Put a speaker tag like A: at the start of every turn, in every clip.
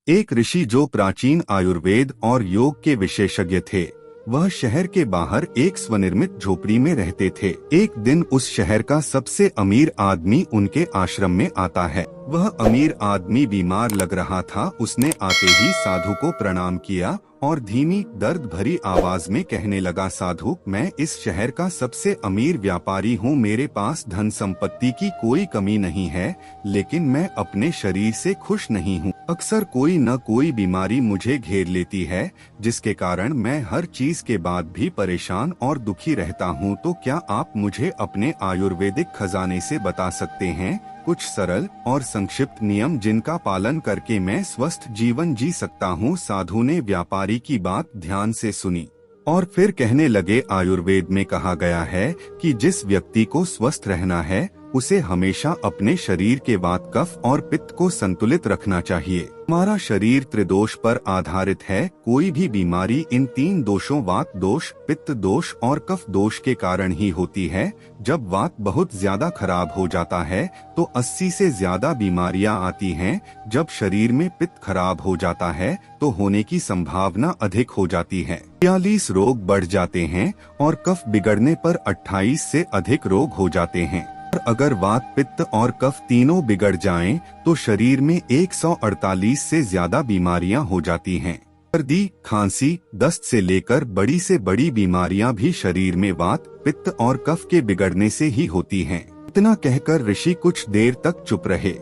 A: एक ऋषि जो प्राचीन आयुर्वेद और योग के विशेषज्ञ थे, वह शहर के बाहर एक स्वनिर्मित झोपड़ी में रहते थे। एक दिन उस शहर का सबसे अमीर आदमी उनके आश्रम में आता है। वह अमीर आदमी बीमार लग रहा था। उसने आते ही साधु को प्रणाम किया और धीमी दर्द भरी आवाज में कहने लगा, साधु, मैं इस शहर का सबसे अमीर व्यापारी हूँ। मेरे पास धन संपत्ति की कोई कमी नहीं है, लेकिन मैं अपने शरीर से खुश नहीं हूँ। अक्सर कोई न कोई बीमारी मुझे घेर लेती है, जिसके कारण मैं हर चीज के बाद भी परेशान और दुखी रहता हूँ। तो क्या आप मुझे अपने आयुर्वेदिक खजाने से बता सकते हैं कुछ सरल और संक्षिप्त नियम जिनका पालन करके मैं स्वस्थ जीवन जी सकता हूँ? साधु ने व्यापारी की बात ध्यान से सुनी और फिर कहने लगे, आयुर्वेद में कहा गया है कि जिस व्यक्ति को स्वस्थ रहना है उसे हमेशा अपने शरीर के वात, कफ और पित्त को संतुलित रखना चाहिए। हमारा शरीर त्रिदोष पर आधारित है। कोई भी बीमारी इन तीन दोषों, वात दोष, पित्त दोष और कफ दोष के कारण ही होती है। जब वात बहुत ज्यादा खराब हो जाता है तो 80 से ज्यादा बीमारियां आती हैं। जब शरीर में पित्त खराब हो जाता है तो होने की संभावना अधिक हो जाती है। 42 रोग बढ़ जाते हैं और कफ बिगड़ने पर 28 से अधिक रोग हो जाते हैं। और अगर वात, पित्त और कफ तीनों बिगड़ जाएं, तो शरीर में 148 से ज्यादा बीमारियां हो जाती हैं। सर्दी, खांसी, दस्त से लेकर बड़ी से बड़ी बीमारियां भी शरीर में वात, पित्त और कफ के बिगड़ने से ही होती हैं। इतना कहकर ऋषि कुछ देर तक चुप रहे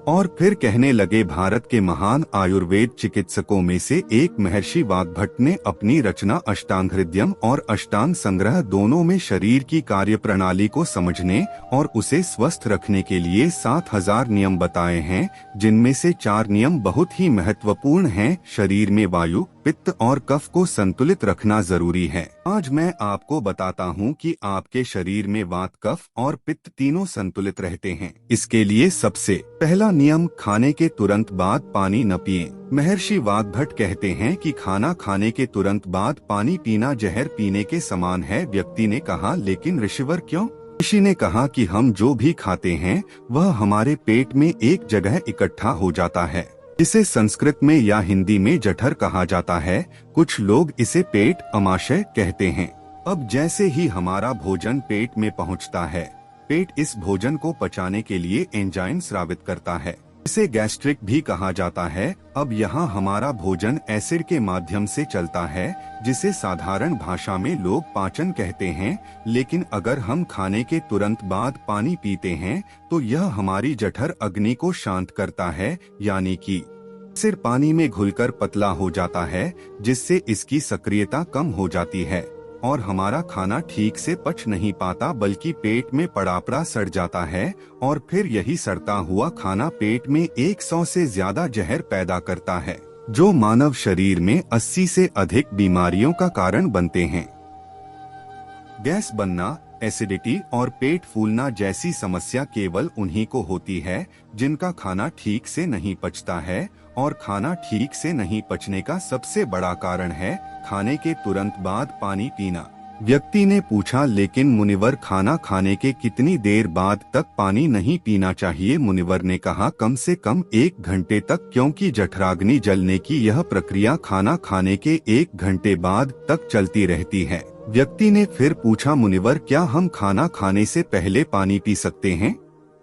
A: और फिर कहने लगे, भारत के महान आयुर्वेद चिकित्सकों में से एक महर्षि वाग्भट ने अपनी रचना अष्टांग हृदयम और अष्टांग संग्रह दोनों में शरीर की कार्यप्रणाली को समझने और उसे स्वस्थ रखने के लिए 7000 नियम बताए हैं, जिनमें से 4 नियम बहुत ही महत्वपूर्ण हैं। शरीर में वायु, पित्त और कफ को संतुलित रखना जरूरी है। आज मैं आपको बताता हूँ कि आपके शरीर में वात, कफ और पित्त तीनों संतुलित रहते हैं। इसके लिए सबसे पहला नियम, खाने के तुरंत बाद पानी न पिएं। महर्षि वाग्भट कहते हैं कि खाना खाने के तुरंत बाद पानी पीना जहर पीने के समान है। व्यक्ति ने कहा, लेकिन ऋषिवर क्यों? ऋषि ने कहा कि हम जो भी खाते हैं वह हमारे पेट में एक जगह इकट्ठा हो जाता है, जिसे संस्कृत में या हिंदी में जठर कहा जाता है। कुछ लोग इसे पेट अमाशय कहते हैं। अब जैसे ही हमारा भोजन पेट में पहुंचता है, पेट इस भोजन को पचाने के लिए एंजाइम स्रावित करता है, इसे गैस्ट्रिक भी कहा जाता है। अब यहाँ हमारा भोजन एसिड के माध्यम से चलता है, जिसे साधारण भाषा में लोग पाचन कहते हैं। लेकिन अगर हम खाने के तुरंत बाद पानी पीते हैं तो यह हमारी जठर अग्नि को शांत करता है, यानी कि एसिड पानी में घुलकर पतला हो जाता है, जिससे इसकी सक्रियता कम हो जाती है और हमारा खाना ठीक से पच नहीं पाता, बल्कि पेट में पड़ा सड़ जाता है और फिर यही सड़ता हुआ खाना पेट में 100 से ज्यादा जहर पैदा करता है, जो मानव शरीर में 80 से अधिक बीमारियों का कारण बनते हैं। गैस बनना, एसिडिटी और पेट फूलना जैसी समस्या केवल उन्हीं को होती है जिनका खाना ठीक से नहीं पचता है, और खाना ठीक से नहीं पचने का सबसे बड़ा कारण है खाने के तुरंत बाद पानी पीना। व्यक्ति ने पूछा, लेकिन मुनिवर, खाना खाने के कितनी देर बाद तक पानी नहीं पीना चाहिए? मुनिवर ने कहा, कम से कम 1 घंटे तक, क्योंकि जठराग्नि जलने की यह प्रक्रिया खाना खाने के 1 घंटे बाद तक चलती रहती है। व्यक्ति ने फिर पूछा, मुनिवर, क्या हम खाना खाने से पहले पानी पी सकते हैं?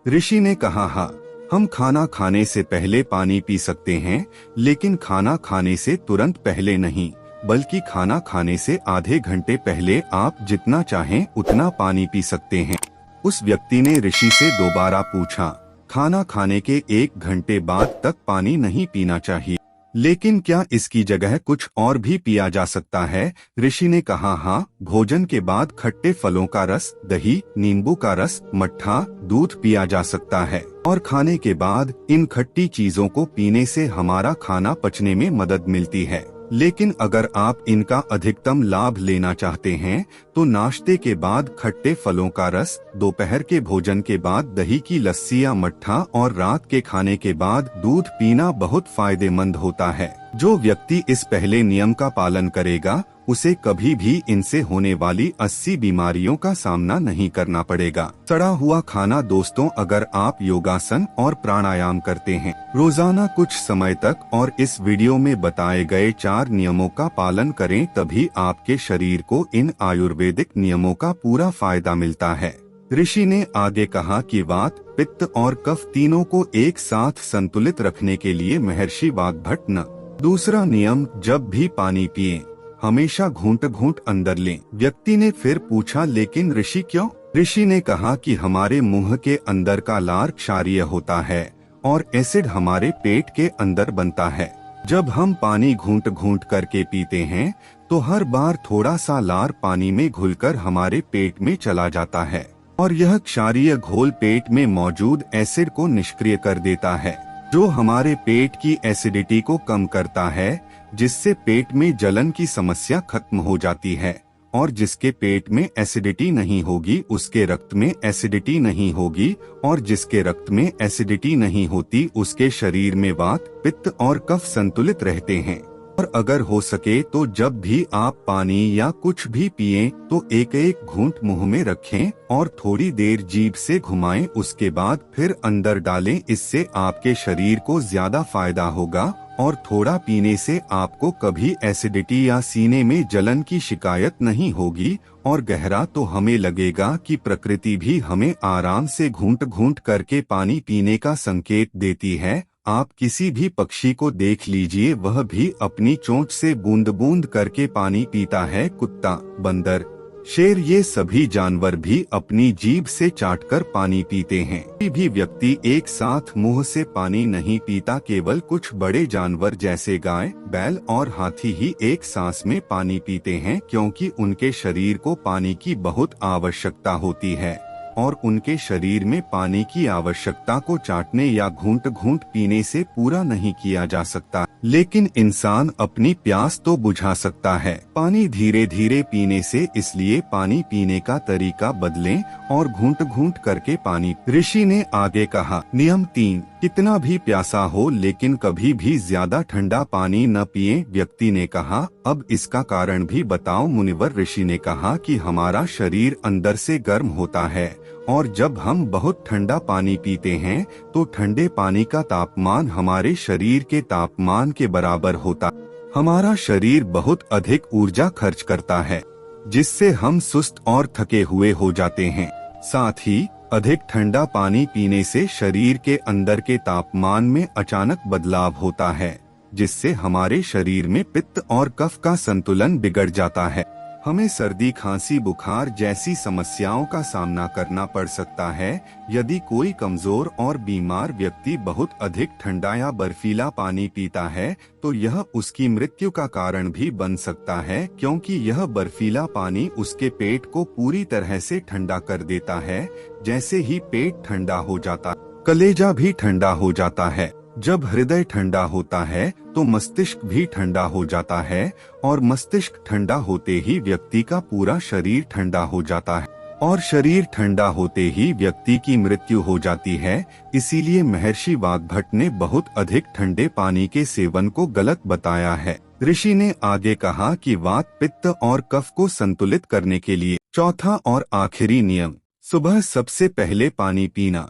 A: ऋषि ने कहा, हाँ, हम खाना खाने से पहले पानी पी सकते हैं, लेकिन खाना खाने से तुरंत पहले नहीं, बल्कि खाना खाने से आधे घंटे पहले आप जितना चाहें उतना पानी पी सकते हैं। उस व्यक्ति ने ऋषि से दोबारा पूछा, खाना खाने के 1 घंटे बाद तक पानी नहीं पीना चाहिए, लेकिन क्या इसकी जगह कुछ और भी पिया जा सकता है? ऋषि ने कहा, हाँ, भोजन के बाद खट्टे फलों का रस, दही, नींबू का रस, मट्ठा, दूध पिया जा सकता है, और खाने के बाद इन खट्टी चीजों को पीने से हमारा खाना पचने में मदद मिलती है। लेकिन अगर आप इनका अधिकतम लाभ लेना चाहते हैं तो नाश्ते के बाद खट्टे फलों का रस, दोपहर के भोजन के बाद दही की लस्सी या मट्ठा और रात के खाने के बाद दूध पीना बहुत फायदेमंद होता है। जो व्यक्ति इस पहले नियम का पालन करेगा उसे कभी भी इनसे होने वाली 80 बीमारियों का सामना नहीं करना पड़ेगा। सड़ा हुआ खाना दोस्तों, अगर आप योगासन और प्राणायाम करते हैं रोजाना कुछ समय तक और इस वीडियो में बताए गए 4 नियमों का पालन करें, तभी आपके शरीर को इन आयुर्वेदिक नियमों का पूरा फायदा मिलता है। ऋषि ने आगे कहा कि वात, पित्त और कफ तीनों को एक साथ संतुलित रखने के लिए महर्षि वाग्भट न। दूसरा नियम, जब भी पानी पिएं, हमेशा घूंट घूंट अंदर लें। व्यक्ति ने फिर पूछा, लेकिन ऋषि क्यों? ऋषि ने कहा कि हमारे मुंह के अंदर का लार क्षारीय होता है और एसिड हमारे पेट के अंदर बनता है। जब हम पानी घूंट घूंट करके पीते हैं तो हर बार थोड़ा सा लार पानी में घुलकर हमारे पेट में चला जाता है और यह क्षारीय घोल पेट में मौजूद एसिड को निष्क्रिय कर देता है, जो हमारे पेट की एसिडिटी को कम करता है, जिससे पेट में जलन की समस्या खत्म हो जाती है। और जिसके पेट में एसिडिटी नहीं होगी उसके रक्त में एसिडिटी नहीं होगी, और जिसके रक्त में एसिडिटी नहीं होती उसके शरीर में वात, पित्त और कफ संतुलित रहते हैं। और अगर हो सके तो जब भी आप पानी या कुछ भी पिएं तो एक एक घूंट मुंह में रखें और थोड़ी देर जीभ से घुमाएं, उसके बाद फिर अंदर डालें। इससे आपके शरीर को ज्यादा फायदा होगा और थोड़ा पीने से आपको कभी एसिडिटी या सीने में जलन की शिकायत नहीं होगी। और गहरा तो हमें लगेगा कि प्रकृति भी हमें आराम से घूंट घूंट करके पानी पीने का संकेत देती है। आप किसी भी पक्षी को देख लीजिए, वह भी अपनी चोंच से बूंद बूंद करके पानी पीता है। कुत्ता, बंदर, शेर, ये सभी जानवर भी अपनी जीभ से चाटकर पानी पीते हैं। कोई भी व्यक्ति एक साथ मुंह से पानी नहीं पीता, केवल कुछ बड़े जानवर जैसे गाय, बैल और हाथी ही एक सांस में पानी पीते हैं, क्योंकि उनके शरीर को पानी की बहुत आवश्यकता होती है और उनके शरीर में पानी की आवश्यकता को चाटने या घूंट घूंट पीने से पूरा नहीं किया जा सकता। लेकिन इंसान अपनी प्यास तो बुझा सकता है पानी धीरे धीरे पीने से, इसलिए पानी पीने का तरीका बदलें और घूंट घूंट करके पानी। ऋषि ने आगे कहा, नियम 3, कितना भी प्यासा हो लेकिन कभी भी ज्यादा ठंडा पानी न पिएं। व्यक्ति ने कहा, अब इसका कारण भी बताओ। मुनिवर ऋषि ने कहा कि हमारा शरीर अंदर से गर्म होता है और जब हम बहुत ठंडा पानी पीते हैं तो ठंडे पानी का तापमान हमारे शरीर के तापमान के बराबर होता। हमारा शरीर बहुत अधिक ऊर्जा खर्च करता है, जिससे हम सुस्त और थके हुए हो जाते हैं। साथ ही अधिक ठंडा पानी पीने से शरीर के अंदर के तापमान में अचानक बदलाव होता है, जिससे हमारे शरीर में पित्त और कफ का संतुलन बिगड़ जाता है। हमें सर्दी, खांसी, बुखार जैसी समस्याओं का सामना करना पड़ सकता है। यदि कोई कमजोर और बीमार व्यक्ति बहुत अधिक ठंडा या बर्फीला पानी पीता है तो यह उसकी मृत्यु का कारण भी बन सकता है, क्योंकि यह बर्फीला पानी उसके पेट को पूरी तरह से ठंडा कर देता है। जैसे ही पेट ठंडा हो जाता है, कलेजा भी ठंडा हो जाता है। जब हृदय ठंडा होता है तो मस्तिष्क भी ठंडा हो जाता है और मस्तिष्क ठंडा होते ही व्यक्ति का पूरा शरीर ठंडा हो जाता है और शरीर ठंडा होते ही व्यक्ति की मृत्यु हो जाती है। इसीलिए महर्षि वाग्भट ने बहुत अधिक ठंडे पानी के सेवन को गलत बताया है। ऋषि ने आगे कहा कि वात, पित्त और कफ को संतुलित करने के लिए चौथा और आखिरी नियम, सुबह सबसे पहले पानी पीना।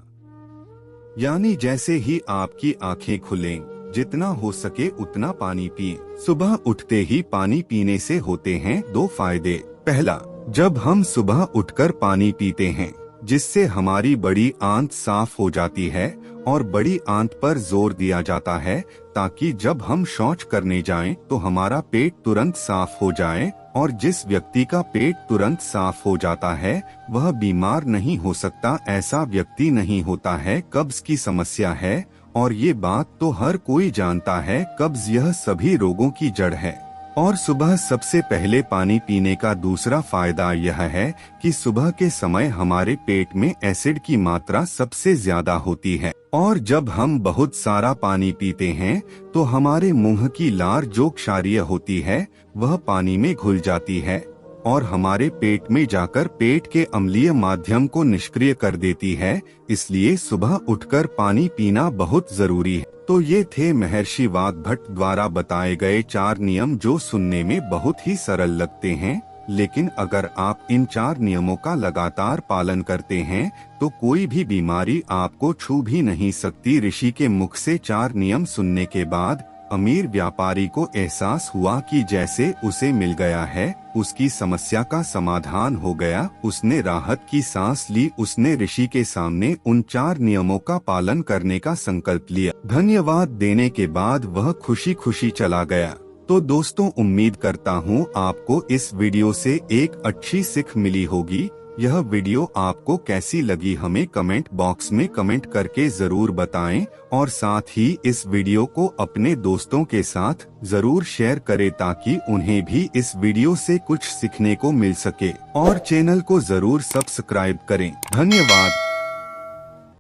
A: यानी जैसे ही आपकी आंखें खुलें, जितना हो सके उतना पानी पिएं। सुबह उठते ही पानी पीने से होते हैं 2 फायदे। पहला, जब हम सुबह उठकर पानी पीते हैं जिससे हमारी बड़ी आंत साफ हो जाती है और बड़ी आंत पर जोर दिया जाता है ताकि जब हम शौच करने जाएं तो हमारा पेट तुरंत साफ हो जाए। और जिस व्यक्ति का पेट तुरंत साफ हो जाता है वह बीमार नहीं हो सकता। ऐसा व्यक्ति नहीं होता है कब्ज की समस्या है, और ये बात तो हर कोई जानता है, कब्ज यह सभी रोगों की जड़ है। और सुबह सबसे पहले पानी पीने का दूसरा फायदा यह है कि सुबह के समय हमारे पेट में एसिड की मात्रा सबसे ज्यादा होती है और जब हम बहुत सारा पानी पीते हैं तो हमारे मुंह की लार जो क्षारीय होती है वह पानी में घुल जाती है और हमारे पेट में जाकर पेट के अम्लीय माध्यम को निष्क्रिय कर देती है। इसलिए सुबह उठकर पानी पीना बहुत जरूरी है। तो ये थे महर्षि वाग्भट द्वारा बताए गए 4 नियम, जो सुनने में बहुत ही सरल लगते हैं, लेकिन अगर आप इन 4 नियमों का लगातार पालन करते हैं तो कोई भी बीमारी आपको छू भी नहीं सकती। ऋषि के मुख से 4 नियम सुनने के बाद अमीर व्यापारी को एहसास हुआ कि जैसे उसे मिल गया है, उसकी समस्या का समाधान हो गया। उसने राहत की सांस ली। उसने ऋषि के सामने उन 4 नियमों का पालन करने का संकल्प लिया। धन्यवाद देने के बाद वह खुशी खुशी चला गया। तो दोस्तों, उम्मीद करता हूँ आपको इस वीडियो से एक अच्छी सीख मिली होगी। यह वीडियो आपको कैसी लगी हमें कमेंट बॉक्स में कमेंट करके जरूर बताएं, और साथ ही इस वीडियो को अपने दोस्तों के साथ जरूर शेयर करें ताकि उन्हें भी इस वीडियो से कुछ सीखने को मिल सके। और चैनल को जरूर सब्सक्राइब करें। धन्यवाद।